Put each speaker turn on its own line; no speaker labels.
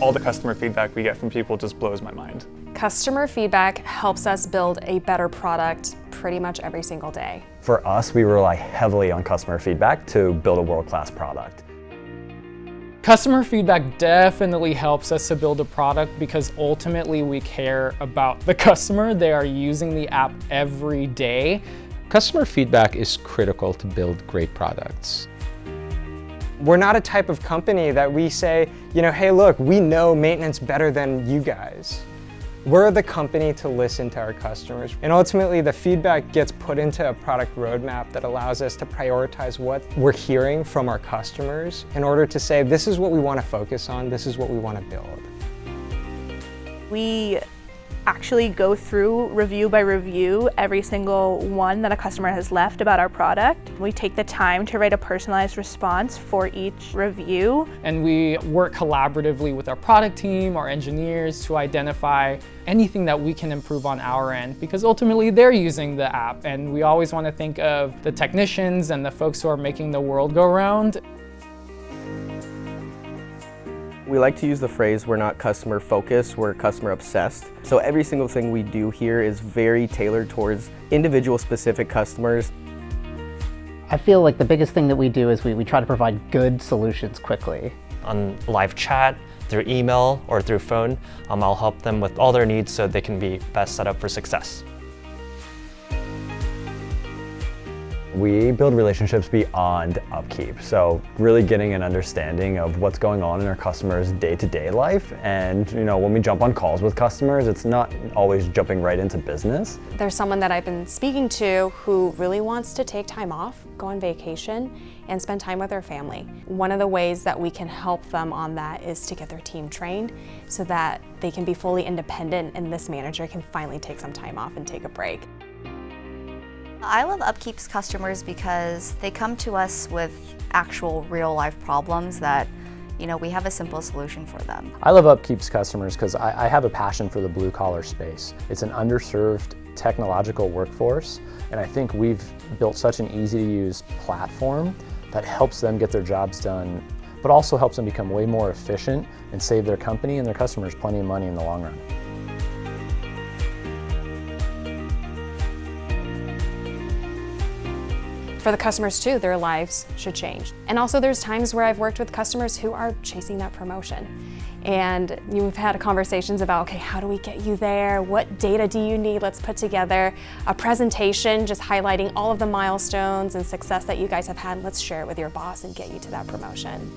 All the customer feedback we get from people just blows my mind.
Customer feedback helps us build a better product pretty much every single day.
For us, we rely heavily on customer feedback to build a world-class product.
Customer feedback definitely helps us to build a product because ultimately we care about the customer. They are using the app every day.
Customer feedback is critical to build great products.
We're not a type of company that we say, hey, look, we know maintenance better than you guys. We're the company to listen to our customers. And ultimately, the feedback gets put into a product roadmap that allows us to prioritize what we're hearing from our customers in order to say, this is what we want to focus on, this is what we want to build.
We actually go through review by review every single one that a customer has left about our product. We take the time to write a personalized response for each review.
And we work collaboratively with our product team, our engineers, to identify anything that we can improve on our end, because ultimately they're using the app, and we always want to think of the technicians and the folks who are making the world go round.
We like to use the phrase, we're not customer focused, we're customer obsessed. So every single thing we do here is very tailored towards individual specific customers.
I feel like the biggest thing that we do is we try to provide good solutions quickly.
On live chat, through email, or through phone, I'll help them with all their needs so they can be best set up for success.
We build relationships beyond UpKeep, so really getting an understanding of what's going on in our customers' day-to-day life. And when we jump on calls with customers, it's not always jumping right into business.
There's someone that I've been speaking to who really wants to take time off, go on vacation, and spend time with their family. One of the ways that we can help them on that is to get their team trained so that they can be fully independent and this manager can finally take some time off and take a break.
I love UpKeep's customers because they come to us with actual real-life problems that, we have a simple solution for them.
I love UpKeep's customers because I have a passion for the blue-collar space. It's an underserved technological workforce, and I think we've built such an easy-to-use platform that helps them get their jobs done, but also helps them become way more efficient and save their company and their customers plenty of money in the long run.
For the customers too, their lives should change. And also there's times where I've worked with customers who are chasing that promotion. And we've had conversations about, okay, how do we get you there? What data do you need? Let's put together a presentation just highlighting all of the milestones and success that you guys have had. Let's share it with your boss and get you to that promotion.